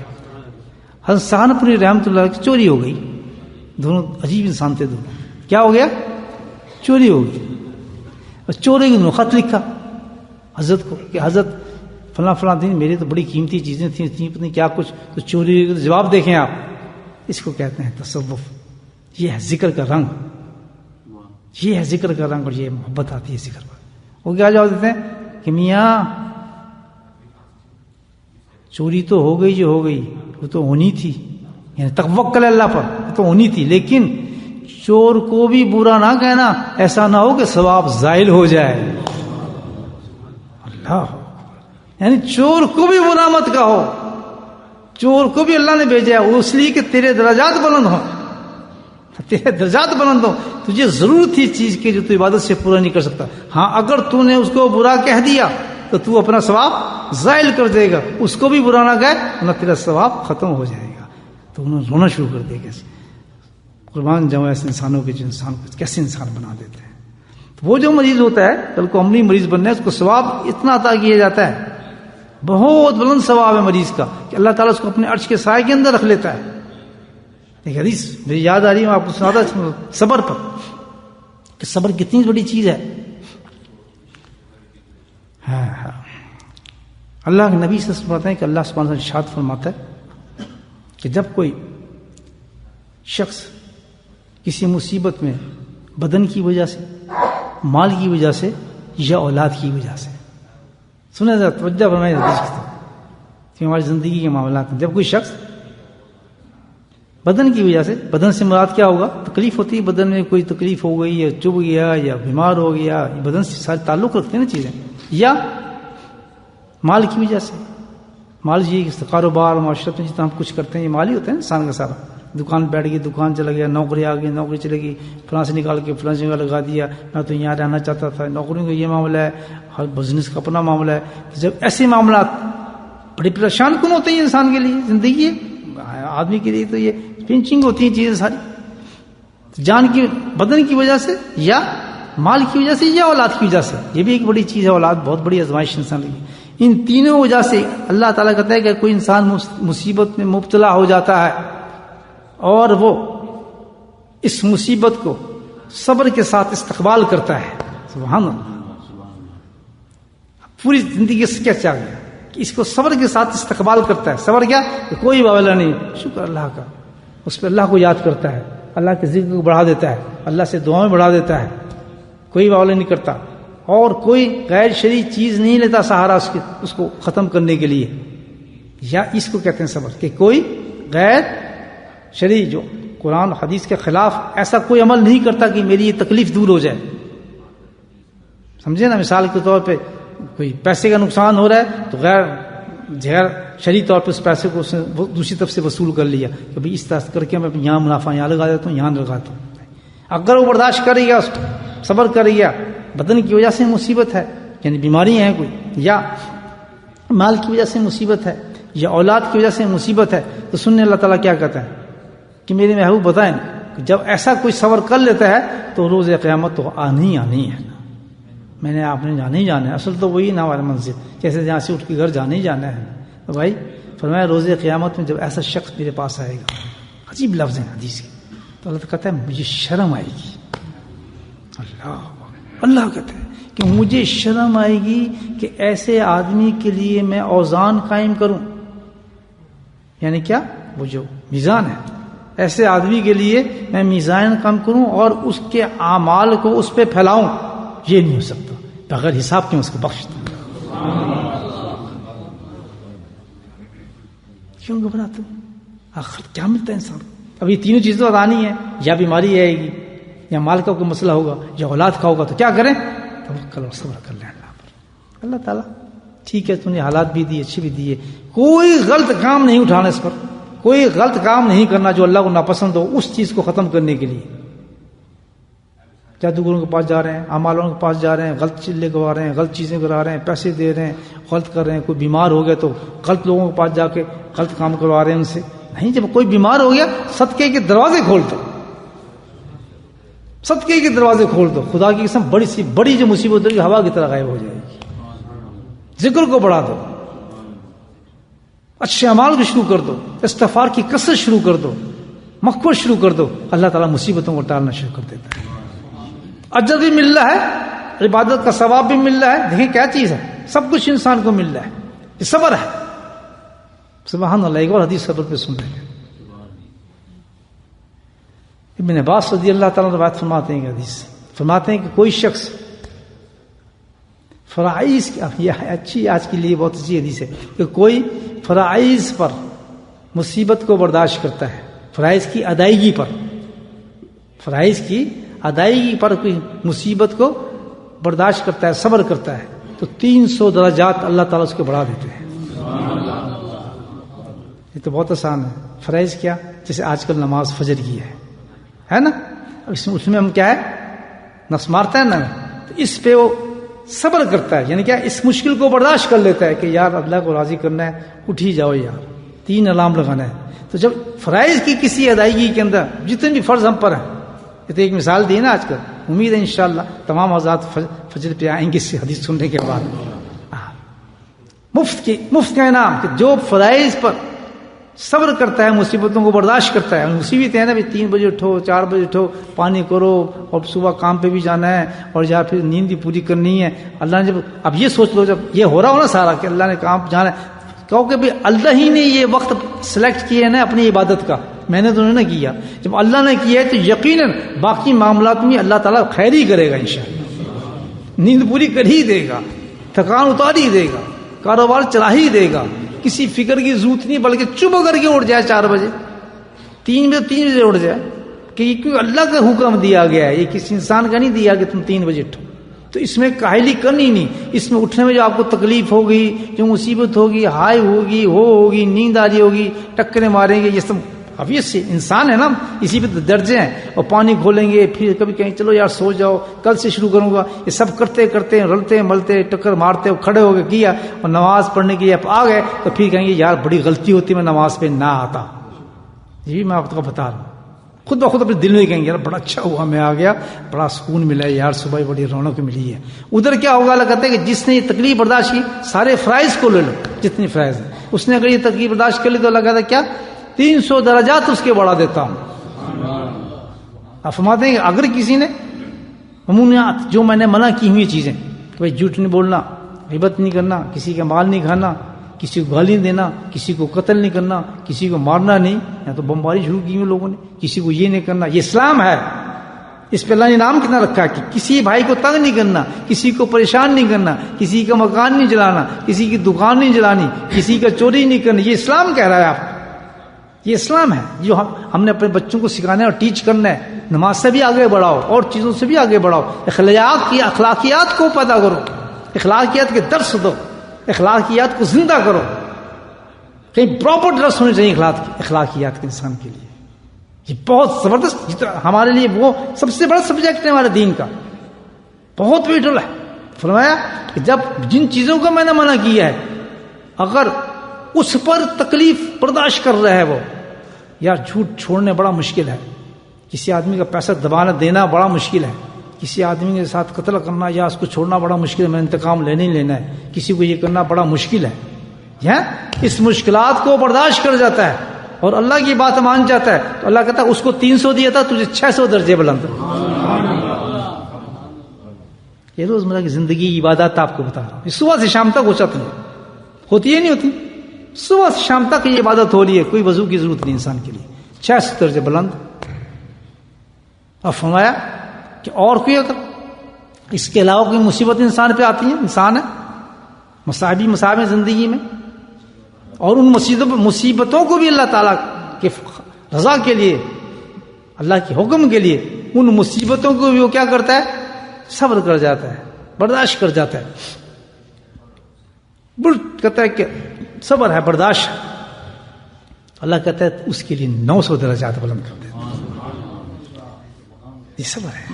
[SPEAKER 1] حضرت سہارنپوری رحمۃ اللہ کی چوری ہو گئی. دونوں عجیب انسان تھے دونوں. کیا ہو گیا؟ چوری ہو گئی. بس چوری کی خط لکھا حضرت کو کہ حضرت فلاں فلاں دن میری تو بڑی قیمتی چیزیں تھیں پتہ کیا کچھ. تو چوری جواب دیکھیں آپ. اس کو کہتے ہیں تصوف. یہ ہے ذکر کا رنگ، یہ ہے ذکر کا رنگ، اور یہ محبت آتی ہے ذکر پر. وہ کیا جواب دیتے ہیں کہ میاں چوری تو ہو گئی جو ہو گئی، وہ تو ہونی تھی، یعنی توکل اللہ پر تو ہونی تھی، لیکن چور کو بھی برا نہ کہنا، ایسا نہ ہو کہ ثواب زائل ہو جائے. اللہ، یعنی چور کو بھی برا مت کہو، چور کو بھی اللہ نے بھیجا ہے اس لیے کہ تیرے درجات بلند ہوں، تیرے درجات بلند ہوں. تجھے ضرورت تھی چیز کی جو تو عبادت سے پورا نہیں کر سکتا. ہاں اگر تو نے اس کو برا کہہ دیا تو تو اپنا ثواب زائل کر دے گا، اس کو بھی برا نہ کہے نہ تیرا ثواب ختم ہو جائے گا، تو انہوں نے رونا شروع کر دے گا. قربان جاؤں ایسے انسانوں کے جو انسان کو کیسے انسان بنا دیتے ہیں. تو وہ جو مریض ہوتا ہے کل کو عملی مریض بننا ہے، اس کو ثواب اتنا عطا کیا جاتا ہے، بہت بلند ثواب ہے مریض کا، کہ اللہ تعالیٰ اس کو اپنے عرش کے سائے کے اندر رکھ لیتا ہے. ایک حدیث میری یاد آ رہی ہے، میں آپ کو سناتا صبر پر، کہ صبر کتنی بڑی چیز ہے. ہاں اللہ کے نبی سے فرماتے ہیں کہ اللہ سبحانہ وتعالیٰ ارشاد فرماتا ہے کہ جب کوئی شخص کسی مصیبت میں بدن کی وجہ سے، مال کی وجہ سے یا اولاد کی وجہ سے، سنیں ذرا توجہ فرمائیں حدیث کی طرف، کہ ہماری زندگی کے معاملات میں جب کوئی شخص بدن کی وجہ سے، بدن سے مراد کیا ہوگا؟ تکلیف ہوتی ہے، بدن میں کوئی تکلیف ہو گئی یا چبھ گیا یا بیمار ہو گیا، بدن سے سارے تعلق رکھتے ہیں نا چیزیں، یا مال کی وجہ سے. مال یہ کاروبار معاشرت میں جتنا ہم کچھ کرتے ہیں یہ مال ہی ہوتا ہے انسان کا سارا. دکان بیٹھ گئی، دکان چلا گیا، نوکری آ گئی، نوکری چلے گئی، فلاں سے نکال کے فلاں جگہ لگا دیا، میں تو یہاں رہنا چاہتا تھا. نوکریوں کا یہ معاملہ ہے، ہر بزنس کا اپنا معاملہ ہے. جب ایسے معاملات بڑی پریشان کن ہوتے ہیں انسان کے لیے، زندگی آدمی کے لیے تو یہ پنچنگ ہوتی ہیں چیزیں ساری، جان کی بدن کی وجہ سے یا مال کی وجہ سے یا اولاد کی وجہ سے. یہ بھی ایک بڑی چیز ہے، اولاد بہت بڑی آزمائش انسان کی. ان تینوں وجہ سے اللہ تعالیٰ کہتا ہے کہ کوئی انسان مصیبت میں مبتلا ہو جاتا ہے اور وہ اس مصیبت کو صبر کے ساتھ استقبال کرتا ہے. سبحان اللہ، پوری زندگی سے کیا چاہ گیا کہ اس کو صبر کے ساتھ استقبال کرتا ہے. صبر کیا کہ کوئی باولہ نہیں، شکر اللہ کا، اس پہ اللہ کو یاد کرتا ہے، اللہ کے ذکر کو بڑھا دیتا ہے، اللہ سے دعائیں بڑھا دیتا ہے، کوئی باولہ نہیں کرتا، اور کوئی غیر شرعی چیز نہیں لیتا سہارا اس کو ختم کرنے کے لیے. یا اس کو کہتے ہیں صبر، کہ کوئی غیر شرعی جو قرآن حدیث کے خلاف ایسا کوئی عمل نہیں کرتا کہ میری یہ تکلیف دور ہو جائے. سمجھے نا، مثال کے طور پہ کوئی پیسے کا نقصان ہو رہا ہے تو غیر شرعی طور پہ اس پیسے کو اس نے دوسری طرف سے وصول کر لیا کہ بھائی اس طرح کر کے میں یہاں منافع یہاں لگا دیتا ہوں، یہاں لگاتا ہوں. اگر وہ برداشت کر گیا، اس کو صبر کر گیا، بدن کی وجہ سے مصیبت ہے یعنی بیماری ہے کوئی، یا مال کی وجہ سے مصیبت ہے یا اولاد کی وجہ سے مصیبت ہے، تو سننے اللہ تعالیٰ کیا کہتا ہے کہ میرے محبوب بتائیں کہ جب ایسا کوئی صبر کر لیتا ہے تو روز قیامت تو آنی ہے. میں نے آپ نے جانا ہی جانا ہے، اصل تو وہی نا ہمارا منزل، جیسے جہاں سے اٹھ کے گھر جانا ہی جانا ہے. تو بھائی فرمایا روز قیامت میں جب ایسا شخص میرے پاس آئے گا، عجیب لفظ ہے حدیث کے، تو اللہ کہتا ہے مجھے شرم آئے گی. اللہ کہتا ہے کہ مجھے شرم آئے گی کہ ایسے آدمی کے لیے میں اوزان قائم کروں، یعنی کیا، وہ جو میزان ہے، ایسے آدمی کے لیے میں میزان قائم کروں اور اس کے اعمال کو اس پہ پھیلاؤں. یہ نہیں ہو سکتا، بغیر حساب کے اس کو بخش دوں. کیوں گھبراتے ہو؟ آخر کیا ملتا ہے انسان کو؟ اب یہ تینوں چیزیں تو آنی ہے، یا بیماری آئے گی، یا مال کا کوئی مسئلہ ہوگا، یا اولاد کا ہوگا، تو کیا کریں؟ توکل اور صبر کر لیں اللہ پر. اللہ تعالیٰ ٹھیک ہے، تو نے حالات بھی دیے، اچھے بھی دیے، کوئی غلط کام نہیں اٹھانا، اس پر کوئی غلط کام نہیں کرنا جو اللہ کو ناپسند ہو، اس چیز کو ختم کرنے کے لیے. جادوگروں کے پاس جا رہے ہیں، اعمال والوں کے پاس جا رہے ہیں، غلط چیزیں کروا رہے ہیں، غلط چیزیں کرا رہے ہیں، پیسے دے رہے ہیں، غلط کر رہے ہیں. کوئی بیمار ہو گیا تو غلط لوگوں کے پاس جا کے غلط کام کروا رہے ہیں ان سے. نہیں، جب کوئی بیمار ہو گیا صدقے کے دروازے کھول دو، صدقے کے دروازے کھول دو. خدا کی قسم بڑی سی بڑی جو مصیبت ہوگی ہوا کی طرح غائب ہو جائے گی. ذکر کو بڑھا دو، اچھے اعمال کو شروع کر دو، استغفار کی کثرت شروع کر دو، مغفرت شروع کر دو. اللہ تعالیٰ مصیبتوں کو ٹالنا شروع کر دیتا ہے. اجر بھی مل رہا ہے، عبادت کا ثواب بھی مل رہا ہے. دیکھیں کیا چیز ہے، سب کچھ انسان کو مل رہا ہے، یہ صبر ہے. سبحان اللہ. ایک اور حدیث صبر پہ سن رہے ہیں. ابن عباس رضی اللہ تعالیٰ روایت فرماتے ہیں کہ حدیث فرماتے ہیں کہ کوئی شخص فرائض کی، یہ اچھی آج کے لیے بہت اچھی حدیث ہے کہ کوئی فرائض پر مصیبت کو برداشت کرتا ہے، فرائض کی ادائیگی پر، فرائض کی ادائیگی پر کوئی مصیبت کو برداشت کرتا ہے، صبر کرتا ہے، تو 300 درجات اللہ تعالیٰ اس کو بڑھا دیتے ہیں۔ یہ تو بہت آسان ہے۔ فرائض کیا؟ جیسے آج کل نماز فجر کی ہے نا، اس میں ہم کیا ہے نفس مارتا ہے نا، تو اس پہ وہ صبر کرتا ہے، یعنی کیا اس مشکل کو برداشت کر لیتا ہے کہ یار اللہ کو راضی کرنا ہے، اٹھ ہی جاؤ یار، 3 الارم لگانا ہے۔ تو جب فرائض کی کسی ادائیگی کے اندر جتنے بھی فرض ہم پر ہیں، یہ تو ایک مثال دی نا آج کل، امید ہے انشاءاللہ تمام حضرات فجر پہ آئیں گے اس حدیث سننے کے بعد۔ مفت کا انعام کہ جو فرائض پر صبر کرتا ہے، مصیبتوں کو برداشت کرتا ہے، مصیبت ہے نا بھی 3 بجے اٹھو، 4 بجے اٹھو، پانی کرو، اور صبح کام پہ بھی جانا ہے، اور یا پھر نیند بھی پوری کرنی ہے۔ اللہ نے جب اب یہ سوچ لو، جب یہ ہو رہا ہو نا سارا کہ اللہ نے کام جانا ہے، کہو کہ بھی اللہ ہی نے یہ وقت سلیکٹ کیا ہے نا اپنی عبادت کا، میں نے تو نہیں کیا۔ جب اللہ نے کیا ہے تو یقیناً باقی معاملات میں اللہ تعالیٰ خیر ہی کرے گا انشاءاللہ، نیند پوری کر ہی دے گا، تھکان اتار ہی دے گا، کاروبار چلا ہی دے گا، کسی فکر کی ضرورت نہیں، بلکہ چپ کر کے اٹھ جائے 4 بجے، 3 بجے اٹھ جائے، کہ یہ کیوں اللہ کا حکم دیا گیا ہے، یہ کسی انسان کا نہیں دیا کہ تم 3 بجے اٹھو۔ تو اس میں کاہلی کرنی نہیں، اس میں اٹھنے میں جو آپ کو تکلیف ہوگی، جو مصیبت ہوگی، ہائی ہوگی، ہوگی، نیند آ رہی ہوگی، ٹکریں ماریں گے، یہ سب obvious سے انسان ہے نا، اسی پہ درجے ہیں۔ اور پانی کھولیں گے، پھر کبھی کہیں چلو یار سو جاؤ، کل سے شروع کروں گا، یہ سب کرتے کرتے رلتے ملتے ٹکر مارتے کھڑے ہو گئے کیا، اور نماز پڑھنے کے لیے آپ آ گئے تو پھر کہیں گے یار بڑی غلطی ہوتی میں نماز پہ نہ آتا۔ یہ میں آپ کو بتا رہا ہوں، خود بخود اپنے دل میں کہیں گے یار بڑا اچھا ہوا میں آ گیا، بڑا سکون ملا یار، صبح بڑی رونق ملی ہے۔ ادھر کیا ہوگا؟ اللہ کہتے ہیں کہ جس نے یہ تکلیف برداشت کی، سارے فرائض کو لے لو جتنی فرائض ہیں، اس نے اگر یہ تکلیف برداشت کر لی تو اللہ کہتا ہے کیا 300 درجات اس کے بڑھا دیتا ہوں۔ آپ فرماتے ہیں کہ اگر کسی نے ممنوعات جو میں نے منع کی ہوئی چیزیں، کہ جھوٹ نہیں بولنا، غیبت نہیں کرنا، کسی کا مال نہیں کھانا، کسی کو گالی دینا، کسی کو قتل نہیں کرنا، کسی کو مارنا نہیں، یا تو بمباری شروع کی ہوئی لوگوں نے، کسی کو یہ نہیں کرنا، یہ اسلام ہے۔ اس پہ اللہ نے نام کتنا رکھا ہے کہ کسی بھائی کو تنگ نہیں کرنا، کسی کو پریشان نہیں کرنا، کسی کا مکان نہیں جلانا، کسی کی دکان نہیں جلانی، کسی کا چوری نہیں کرنی۔ یہ اسلام کہہ رہا ہے آپ، یہ اسلام ہے جو ہم نے اپنے بچوں کو سکھانا ہے اور ٹیچ کرنا ہے۔ نماز سے بھی آگے بڑھاؤ اور چیزوں سے بھی آگے بڑھاؤ، اخلاقیات کو پیدا کرو، اخلاقیات کے درس دو، اخلاقیات کو زندہ کرو۔ کہیں پراپر درس ہونے چاہیے اخلاقیات کے انسان کے لیے۔ یہ بہت زبردست ہمارے لیے وہ سب سے بڑا سبجیکٹ ہے ہمارے دین کا، بہت ویٹل ہے۔ فرمایا کہ جب جن چیزوں کا میں نے منع کیا ہے، اگر اس پر تکلیف برداشت کر رہا ہے وہ، یار جھوٹ چھوڑنے بڑا مشکل ہے، کسی آدمی کا پیسہ دبانا دینا بڑا مشکل ہے، کسی آدمی کے ساتھ قتل کرنا یا اس کو چھوڑنا بڑا مشکل ہے، میں انتقام لینا ہی لینا ہے، کسی کو یہ کرنا بڑا مشکل ہے، اس مشکلات کو برداشت کر جاتا ہے اور اللہ کی بات مان جاتا ہے، تو اللہ کہتا ہے اس کو 300 دیا تھا، تجھے 600 درجے بلند۔ یہ روزمرہ کی زندگی عبادات آپ کو بتا رہا ہوں، صبح سے شام تک ہو جاتی ہے، ہوتی ہے نہیں ہوتی، صبح سے شام تک یہ عبادت ہو رہی ہے، کوئی وضو کی ضرورت نہیں انسان کے لیے، 600 درجے بلند۔ اور فرمایا کہ اور کوئی اگر اس کے علاوہ کوئی مصیبت انسان پہ آتی ہے، انسان ہے مصائب زندگی میں، اور ان مصیبتوں کو بھی اللہ تعالیٰ کے رضا کے لیے، اللہ کے حکم کے لیے، ان مصیبتوں کو بھی وہ کیا کرتا ہے؟ صبر کر جاتا ہے، برداشت کر جاتا ہے۔ کہتا ہے کہ صبر ہے، برداشت ہے، اللہ کہتا ہے اس کے لیے 900 درجات بلند کر دیتا ہے۔ یہ صبر ہے،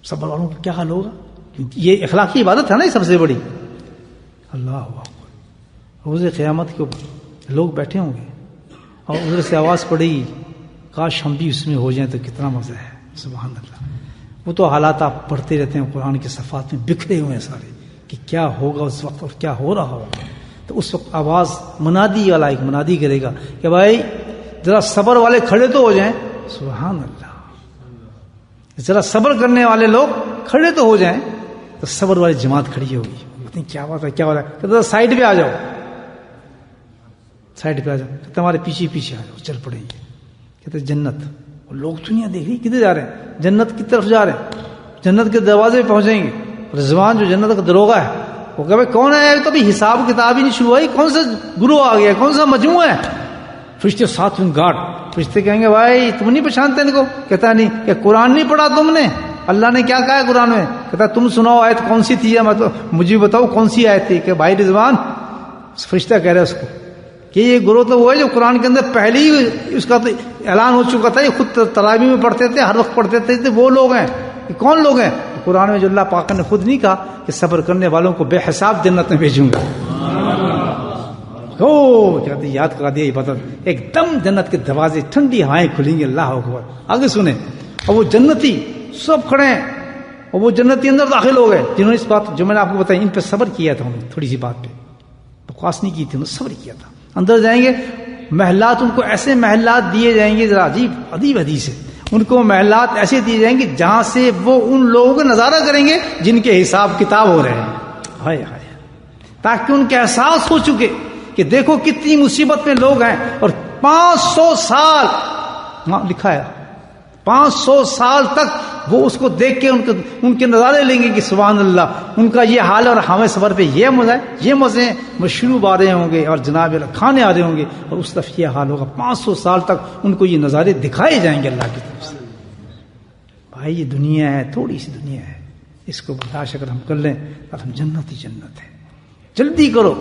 [SPEAKER 1] صبر والوں کا کیا حال ہوگا؟ یہ اخلاقی عبادت ہے نا، یہ سب سے بڑی۔ اللہ اکبر، روز قیامت کے اوپر لوگ بیٹھے ہوں گے اور ادھر سے آواز پڑے گی، کاش ہم بھی اس میں ہو جائیں تو کتنا مزہ ہے۔ سبحان اللہ۔ وہ تو حالات آپ پڑھتے رہتے ہیں قرآن کے صفحات میں، بکھرے ہوئے ہیں سارے کہ کیا ہوگا اس وقت اور کیا ہو رہا ہوگا۔ تو اس وقت آواز منادی والا ایک منادی کرے گا کہ بھائی ذرا صبر والے کھڑے تو ہو جائیں۔ سبحان اللہ، ذرا صبر کرنے والے لوگ کھڑے تو ہو جائیں، تو صبر والی جماعت کھڑی ہوگی۔ کیا بات ہے، کیا بات ہے، کہ سائڈ پہ آ جاؤ، سائڈ پہ آ جاؤ، تمہارے پیچھے پیچھے آ جاؤ، چل پڑیں گے۔ کہتے جنت، اور لوگ دنیا دیکھ رہی کدھر جا رہے ہیں؟ جنت کی طرف جا رہے ہیں، جنت کے دروازے پہ پہنچیں گے۔ رضوان جو جنت کا دروغہ ہے وہ کہ بھائی کون ہے؟ تو ابھی حساب کتاب ہی نہیں شروع ہوئی، کون سا گروہ آ گیا، کون سا مجموعہ ہے؟ فرشتے ساتھ گارڈ، فرشتے کہیں گے بھائی تم نہیں پہچانتے ان کو؟ کہتا نہیں کہ قرآن نہیں پڑھا تم نے؟ اللہ نے کیا کہا ہے قرآن میں؟ کہتا تم سناؤ آیت کون سی تھی، مجھے بتاؤ کون سی آیت تھی؟ کہ بھائی رضوان، فرشتہ کہہ رہا ہے اس کو کہ یہ گروہ تو وہ ہے جو قرآن کے اندر پہلے ہی اس کا تو اعلان ہو چکا تھا، یہ خود تراویح میں پڑھتے تھے، ہر وقت پڑھتے تھے، وہ لوگ ہیں۔ یہ کون لوگ ہیں؟ قرآن میں جو اللہ پاک نے خود نہیں کہا کہ صبر کرنے والوں کو بے حساب جنت میں بھیجوں گا؟ کہتے یاد کرا دیا یہ بات، ایک دم جنت کے دروازے ٹھنڈی ہوائیں کھلیں گی، اللہ اکبر۔ آگے سنیں، اور وہ جنتی سب کھڑے ہیں، اور وہ جنتی اندر داخل ہو گئے جنہوں نے اس بات جو میں نے آپ کو بتائی ان پہ صبر کیا تھا، انہوں نے تھوڑی سی بات پہ بکواس نہیں کی تھی، انہوں نے صبر کیا تھا۔ اندر جائیں گے، محلات ان کو ایسے محلات دیے جائیں گے، ذرا عجیب حدیث ہے، ان کو محلات ایسے دیے جائیں گے جہاں سے وہ ان لوگوں کا نظارہ کریں گے جن کے حساب کتاب ہو رہے ہیں، ہائے ہائے، تاکہ ان کے احساس ہو چکے کہ دیکھو کتنی مصیبت میں لوگ ہیں، اور 500 سال لکھا ہے، 500 سال تک وہ اس کو دیکھ کے ان کے نظارے لیں گے کہ سبحان اللہ ان کا یہ حال ہے، اور ہمیں صبر پہ یہ مزہ ہے، یہ مزے ہیں، مشروب آ رہے ہوں گے اور جناب کھانے آ رہے ہوں گے، اور اس طرف یہ حال ہوگا۔ 500 سال تک ان کو یہ نظارے دکھائے جائیں گے اللہ کی طرف سے۔ بھائی یہ دنیا ہے، تھوڑی سی دنیا ہے، اس کو برداشت اگر ہم کر لیں تو ہم جنت ہی جنت ہے۔ جلدی کرو،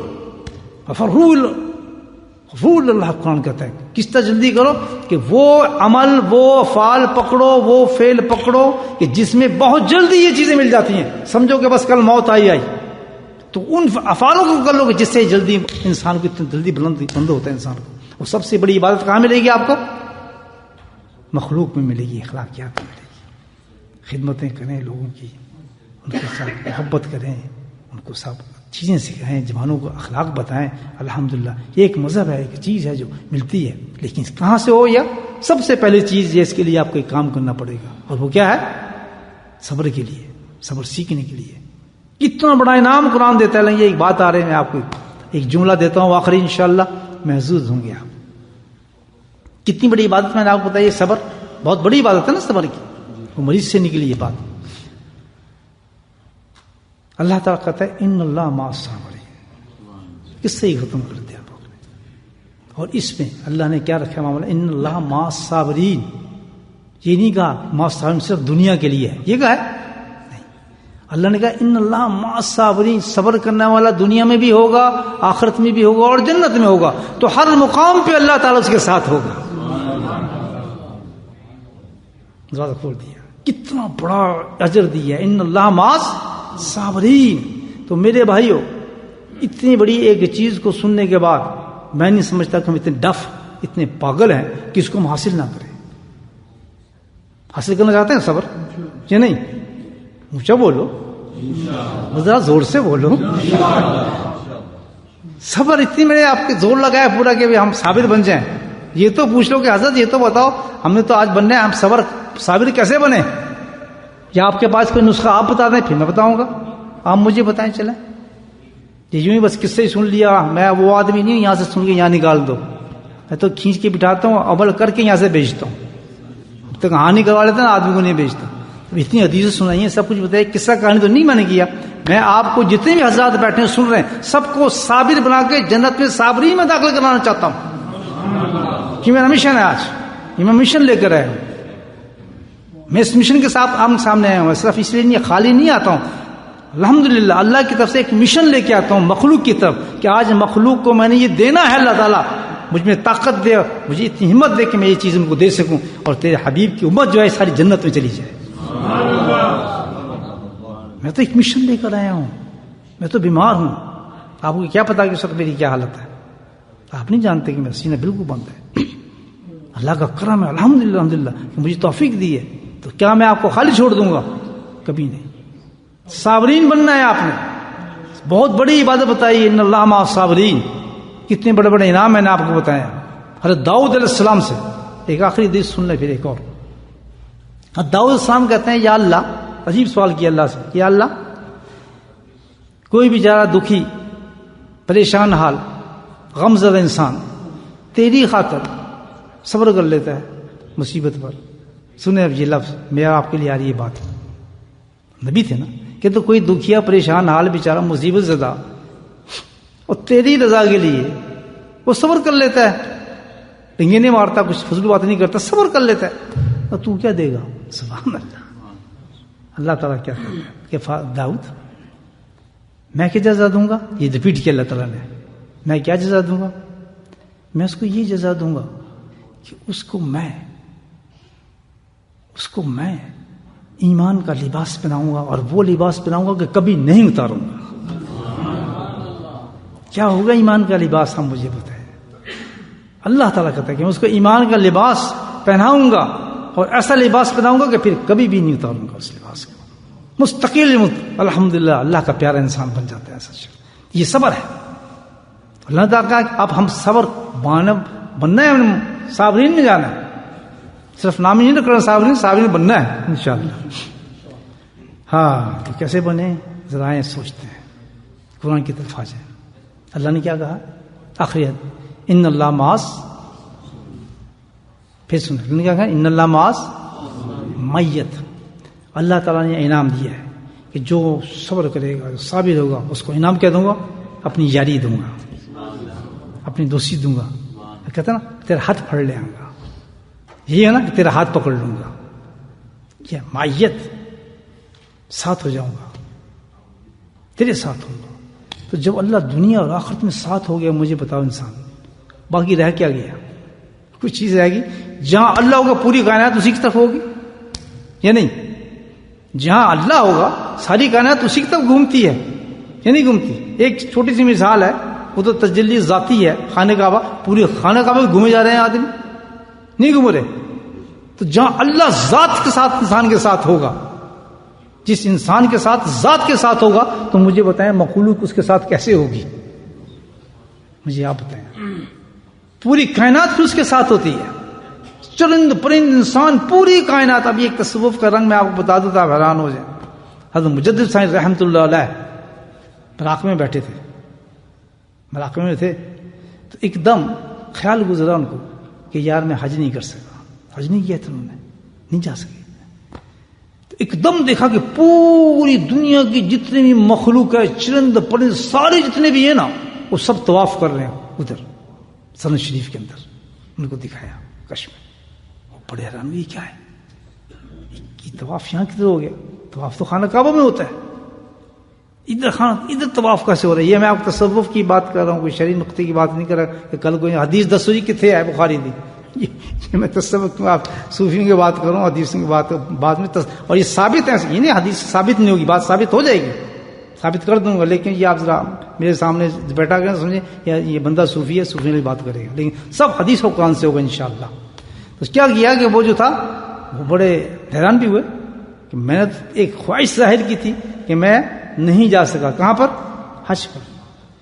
[SPEAKER 1] غفور اللہ قرآن کہتا ہے کس طرح جلدی کرو کہ وہ عمل، وہ افعال پکڑو، وہ فعل پکڑو کہ جس میں بہت جلدی یہ چیزیں مل جاتی ہیں۔ سمجھو کہ بس کل موت آئی تو ان افعالوں کو کر لو کہ جس سے جلدی انسان کو اتنی جلدی بند ہوتا ہے انسان کو۔ وہ سب سے بڑی عبادت کہاں ملے گی آپ کو؟ مخلوق میں ملے گی، اخلاقیات میں ملے گی۔ خدمتیں کریں لوگوں کی، ان کے ساتھ محبت کریں، ان کو سب چیزیں سکھائیں، جوانوں کو اخلاق بتائیں۔ الحمدللہ یہ ایک مذہب ہے، ایک چیز ہے جو ملتی ہے، لیکن کہاں سے ہو؟ یا سب سے پہلی چیز یہ اس کے لیے آپ کو ایک کام کرنا پڑے گا، اور وہ کیا ہے؟ صبر کے لیے، صبر سیکھنے کے لیے۔ کتنا بڑا انعام قرآن دیتا ہے۔ یہ ایک بات آ رہی ہے، میں آپ کو ایک جملہ دیتا ہوں آخری، انشاءاللہ محظوظ ہوں گے آپ۔ کتنی بڑی عبادت میں نے آپ کو بتائی، صبر بہت بڑی عبادت ہے نا صبر کی، وہ مریض سے نکلی یہ بات۔ اللہ تعالیٰ کہتا ہے ان اللہ مع الصابرین، کس سے ہی ختم کر دیا آپ نے۔ اور اس میں اللہ نے کیا رکھا معاملہ؟ ان اللہ مع الصابرین، یہ نہیں کہا مع الصابرین صرف دنیا کے لیے ہے، یہ کہا ہے نہیں، اللہ نے کہا ان اللہ مع الصابرین، صبر کرنے والا دنیا میں بھی ہوگا، آخرت میں بھی ہوگا، اور جنت میں ہوگا۔ تو ہر مقام پہ اللہ تعالیٰ اس کے ساتھ ہوگا۔ دروازہ کھول دیا، کتنا بڑا اجر دیا، ان اللہ مع صابرین۔ تو میرے بھائیوں، اتنی بڑی ایک چیز کو سننے کے بعد میں نہیں سمجھتا کہ ہم اتنے ڈف، اتنے پاگل ہیں کہ اس کو ہم حاصل نہ کریں۔ حاصل کرنا چاہتے ہیں صبر یا نہیں؟ اونچا بولو، ذرا زور سے بولو۔ صبر اتنی میں نے آپ کے زور لگایا پورا کہ ہم صابر بن جائیں۔ یہ تو پوچھ لو کہ حضرت یہ تو بتاؤ، ہم نے تو آج بننا ہے، ہم صابر کیسے بنے؟ یا آپ کے پاس کوئی نسخہ آپ بتا دیں، پھر میں بتاؤں گا، آپ مجھے بتائیں چلیں۔ یہ یوں ہی بس کس سے سن لیا، میں وہ آدمی نہیں یہاں سے سن کے یہاں نکال دو، میں تو کھینچ کے بٹھاتا ہوں، عمل کر کے یہاں سے بھیجتا ہوں۔ اب تک کہانی کروا لیتے نا، آدمی کو نہیں بھیجتا۔ اتنی حدیثیں سنائی ہیں، سب کچھ بتایا، قصہ کہانی تو نہیں میں نے کیا۔ میں آپ کو جتنے بھی حضرات بیٹھے ہیں سن رہے ہیں، سب کو صابر بنا کے جنت میں صابری میں داخل کرانا چاہتا ہوں، کہ میرا مشن ہے آج، یہ میں مشن لے کر آیا ہوں۔ میں اس مشن کے ساتھ آپ سامنے آیا ہوں، صرف اس لیے نہیں، خالی نہیں آتا ہوں، الحمدللہ اللہ کی طرف سے ایک مشن لے کے آتا ہوں مخلوق کی طرف، کہ آج مخلوق کو میں نے یہ دینا ہے، اللہ تعالیٰ مجھ میں طاقت دے، مجھے اتنی ہمت دے کہ میں یہ چیز ان کو دے سکوں، اور تیرے حبیب کی امت جو ہے ساری جنت میں چلی جائے۔ میں تو ایک مشن لے کر آیا ہوں، میں تو بیمار ہوں، آپ کو کیا پتا کہ اس وقت میری کیا حالت ہے؟ آپ نہیں جانتے کہ میرا سینہ بالکل بند ہے۔ اللہ کا کرم ہے، الحمدللہ الحمدللہ کہ مجھے توفیق دی ہے، تو کیا میں آپ کو خالی چھوڑ دوں گا؟ کبھی نہیں۔ صابرین بننا ہے آپ نے، بہت بڑی عبادت بتائی، ان اللہ مع الصابرین۔ کتنے بڑے بڑے انعام میں نے آپ کو بتایا۔ حضرت داؤد علیہ السلام سے ایک آخری حدیث سن لیں، پھر ایک اور۔ داؤد علیہ السلام کہتے ہیں، یا اللہ، عجیب سوال کیا اللہ سے، یا اللہ کوئی بیچارہ دکھی، پریشان حال، غم زدہ انسان تیری خاطر صبر کر لیتا ہے مصیبت پر، سنیں اب یہ لفظ، میرا آپ کے لیے آ رہی ہے بات، نبی تھے نا، کہ تو کوئی دکھیا پریشان حال بیچارہ مصیبت زدہ اور تیری رضا کے لیے وہ صبر کر لیتا ہے، ڈنگے نہیں مارتا، کچھ فضول بات نہیں کرتا، صبر کر لیتا ہے، اور تو کیا دے گا؟ سبحان اللہ۔ اللہ تعالیٰ کیا کہ داؤد میں کیا جزا دوں گا؟ یہ ریپیٹ کیا اللہ تعالیٰ نے، میں کیا جزا دوں گا؟ میں اس کو یہ جزا دوں گا کہ اس کو میں ایمان کا لباس پہناؤں گا، اور وہ لباس پہناؤں گا کہ کبھی نہیں اتاروں گا۔ کیا ہوگا ایمان کا لباس؟ ہم مجھے بتائیں۔ اللہ تعالیٰ کہتا ہے کہ میں اس کو ایمان کا لباس پہناؤں گا، اور ایسا لباس پہناؤں گا کہ پھر کبھی بھی نہیں اتاروں گا اس لباس کو، مستقل الحمدللہ اللہ کا پیارا انسان بن جاتا ہے ایسا شخص۔ یہ صبر ہے۔ اللہ تعالیٰ کہا کہ اب ہم صبر بننا ہے، صابرین میں جانا ہے، صرف نام ہی نہیں کرنا صابرین بننا ہے انشاءاللہ۔ ہاں تو کیسے بنے؟ ذرا آئیں سوچتے ہیں، قرآن کی طرف آ جائیں۔ اللہ نے کیا کہا آخری ان اللہ معاذ، پھر سنیں اللہ نے کیا کہا ان اللہ معاذ میت۔ اللہ تعالیٰ نے انعام دیا ہے کہ جو صبر کرے گا، جو صابر ہوگا، اس کو انعام کیا دوں گا؟ اپنی یاری دوں گا، اپنی دوستی دوں گا۔ کہتا نا تیرا ہاتھ پھڑ لے آؤں گا، یہ ہے نا کہ تیرا ہاتھ پکڑ لوں گا، کیا معیت، ساتھ ہو جاؤں گا، تیرے ساتھ ہوں گا۔ تو جب اللہ دنیا اور آخرت میں ساتھ ہو گیا، مجھے بتاؤ انسان باقی رہ کیا گیا؟ کچھ چیز رہ گی؟ جہاں اللہ ہوگا پوری کائنات اسی کی طرف ہوگی یا نہیں؟ جہاں اللہ ہوگا ساری کائنات اسی کی طرف گھومتی ہے یا نہیں گھومتی؟ ایک چھوٹی سی مثال ہے، وہ تو تجلی ذاتی ہے، خانہ کعبہ، پورے خانہ کعبہ میں گھومے جا رہے ہیں آدمی، نہیں گھوم رہے؟ تو جہاں اللہ ذات کے ساتھ انسان کے ساتھ ہوگا، جس انسان کے ساتھ ذات کے ساتھ ہوگا، تو مجھے بتائیں مخلوق اس کے ساتھ کیسے ہوگی؟ مجھے آپ بتائیں۔ پوری کائنات پھر اس کے ساتھ ہوتی ہے، چرند پرند انسان، پوری کائنات۔ اب یہ ایک تصوف کا رنگ میں آپ کو بتا دوں تو آپ حیران ہو جائیں۔ حضرت مجدد صاحب رحمۃ اللہ علیہ مراقبے میں بیٹھے تھے، مراقبے میں تھے، تو ایک دم خیال گزرا ان کو کہ یار میں حج نہیں کر سکا، حج نہیں کیا تھا انہوں نے، نہیں جا سکے۔ تو ایک دم دیکھا کہ پوری دنیا کی جتنے بھی مخلوق ہے، چرند پرند سارے جتنے بھی ہیں نا، وہ سب طواف کر رہے ہیں ادھر سرن شریف کے اندر۔ ان کو دکھایا کشمیر، وہ بڑے حیران ہوئے، یہ کیا ہے؟ یہ طواف یہاں کدھر ہو گیا؟ طواف تو خانہ کعبہ میں ہوتا ہے، ادھر طواف کیسے ہو رہا ہے؟ یہ میں آپ کو تصوف کی بات کر رہا ہوں، کوئی شرعی نقطے کی بات نہیں کر رہا کہ کل کوئی حدیث دسو جی کتنے ہے بخاری دی، یہ میں تصوف کیوں آپ صوفیوں کی بات کروں، حدیثوں کی بات بعد میں اور یہ ثابت ہے، یہ نہیں حدیث ثابت نہیں ہوگی، بات ثابت ہو جائے گی، ثابت کر دوں گا، لیکن یہ آپ ذرا میرے سامنے بیٹھا کر سمجھے یہ بندہ صوفی ہے، صوفی والی بات کرے گا، لیکن سب حدیث و قرآن سے ہوگا انشاءاللہ۔ تو کیا کیا کہ وہ جو تھا وہ بڑے حیران بھی ہوئے کہ میں نے ایک خواہش ظاہر کی تھی کہ میں نہیں جا سکا، کہاں پر؟ حج پر۔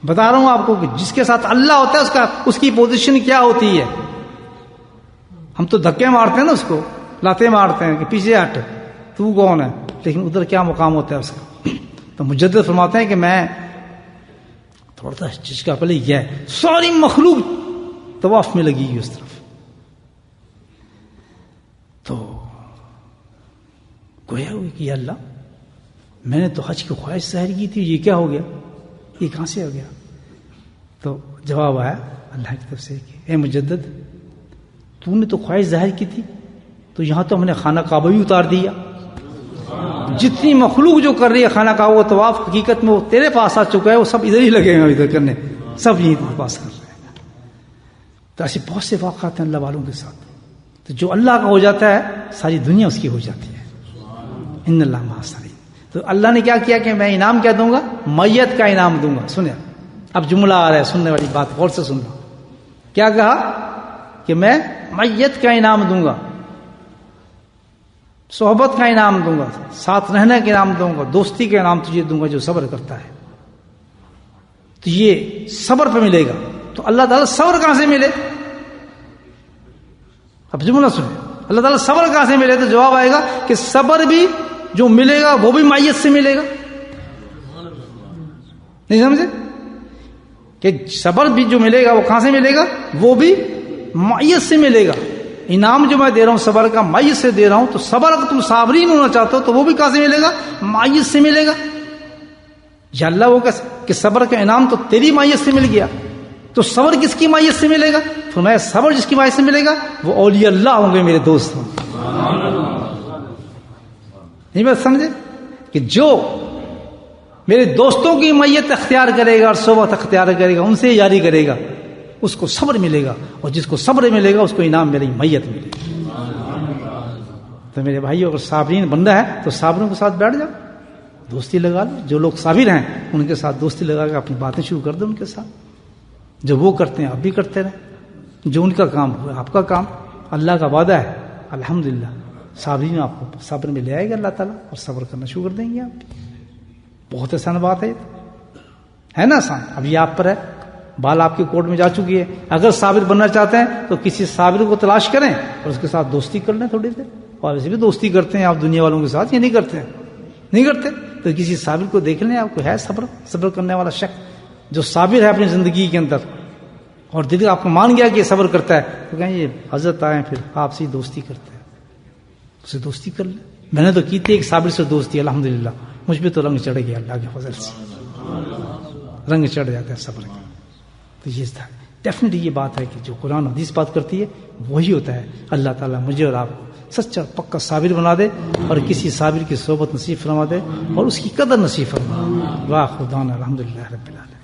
[SPEAKER 1] بتا رہا ہوں آپ کو کہ جس کے ساتھ اللہ ہوتا ہے اس کی پوزیشن کیا ہوتی ہے۔ ہم تو دھکے مارتے ہیں نا، اس کو لاتے مارتے ہیں کہ پیچھے ہٹ، تو کون ہے، لیکن ادھر کیا مقام ہوتا ہے اس کا۔ تو مجدد فرماتے ہیں کہ میں تھوڑا سا چچکا پہلے یہ ہے، ساری مخلوق طواف میں لگی اس طرف، تو گویا ہوئی کہ یا اللہ میں نے تو حج کی خواہش ظاہر کی تھی، یہ کیا ہو گیا، یہ کہاں سے ہو گیا؟ تو جواب آیا اللہ کی طرف سے کہ اے مجدد، تو نے تو خواہش ظاہر کی تھی، تو یہاں تو ہم نے خانہ کعبہ بھی اتار دیا، جتنی مخلوق جو کر رہی ہے خانہ کعبہ وہ طواف، حقیقت میں وہ تیرے پاس آ چکا ہے، وہ سب ادھر ہی لگے ہیں ادھر کرنے، سب یہیں تیرے پاس کر رہے ہیں۔ تو ایسے بہت سے واقعات ہیں اللہ والوں کے ساتھ، تو جو اللہ کا ہو جاتا ہے ساری دنیا اس کی ہو جاتی ہے۔ ان اللہ مع الصابرین۔ تو اللہ نے کیا کیا کہ میں انعام کیا دوں گا؟ میت کا انعام دوں گا۔ سنیں اب جملہ آ رہا ہے، سننے والی بات غور سے سننا۔ کیا کہا کہ میں میت کا انعام دوں گا، صحبت کا انعام دوں گا، ساتھ رہنے کا انعام دوں گا، دوستی کا انعام تجھے دوں گا جو صبر کرتا ہے۔ تو یہ صبر پہ ملے گا۔ تو اللہ تعالیٰ صبر کہاں سے ملے؟ اب جملہ سنیں، اللہ تعالیٰ صبر کہاں سے ملے؟ تو جواب آئے گا کہ صبر بھی جو ملے گا وہ بھی معیت سے ملے گا۔ نہیں سمجھے کہ صبر بھی جو ملے گا وہ کہاں سے ملے گا؟ وہ بھی معیت سے ملے گا۔ انعام جو میں دے رہا ہوں صبر کا معیت سے دے رہا ہوں، تو صبر اگر تم صابرین ہونا چاہتے ہو تو وہ بھی کہاں سے ملے گا؟ معیت سے ملے گا۔ یا اللہ وہ کہ صبر کا انعام تو تیری مائیت سے مل گیا، تو صبر کس کی مائیت سے ملے گا؟ فرمایا صبر جس کی مائیت سے ملے گا وہ اولیاء اللہ ہوں گے، میرے دوست ہوں گے۔ نہیں بات سمجھے کہ جو میرے دوستوں کی میت اختیار کرے گا اور صحبت اختیار کرے گا، ان سے یاری کرے گا، اس کو صبر ملے گا، اور جس کو صبر ملے گا اس کو انعام میری میت ملے گا۔ تو میرے بھائیو، اگر صابرین بننا ہے تو صابروں کے ساتھ بیٹھ جاؤ، دوستی لگا لو۔ جو لوگ صابر ہیں ان کے ساتھ دوستی لگا کے اپنی باتیں شروع کر دو ان کے ساتھ، جو وہ کرتے ہیں آپ بھی کرتے رہیں، جو ان کا کام ہوا آپ کا کام۔ اللہ کا وعدہ ہے الحمدللہ، صابرین آپ کو صبر میں لے آئے گا اللہ تعالیٰ، اور صبر کرنا شروع کر دیں گے آپ۔ بہت آسان بات ہے نا، آسان۔ اب یہ آپ پر ہے، بال آپ کی کورٹ میں جا چکی ہے۔ اگر صابر بننا چاہتے ہیں تو کسی صابر کو تلاش کریں اور اس کے ساتھ دوستی کر لیں تھوڑی دیر۔ اور ویسے بھی دوستی کرتے ہیں آپ دنیا والوں کے ساتھ، یہ نہیں کرتے ہیں؟ نہیں کرتے تو کسی صابر کو دیکھ لیں، آپ کو ہے صبر کرنے والا شخص جو صابر ہے اپنی زندگی کے اندر، اور دل آپ کو مان گیا کہ یہ صبر کرتا ہے، تو کہیں یہ حضرت آئے پھر آپ سے دوستی کرتے ہیں، اسے دوستی کر لیں۔ میں نے تو کی تھی ایک صابر سے دوستی، الحمدللہ مجھ پہ تو رنگ چڑھ گیا اللہ کے فضل سے، رنگ چڑھ جاتا ہے صبر کا۔ تو یہ تھا ڈیفینیٹلی، یہ بات ہے کہ جو قرآن حدیث بات کرتی ہے وہی ہوتا ہے۔ اللہ تعالیٰ مجھے اور آپ کو سچا پکا صابر بنا دے، اور کسی صابر کی صحبت نصیب فرما دے، اور اس کی قدر نصیب فرما۔ واہ خدا الحمدللہ رب العالمین۔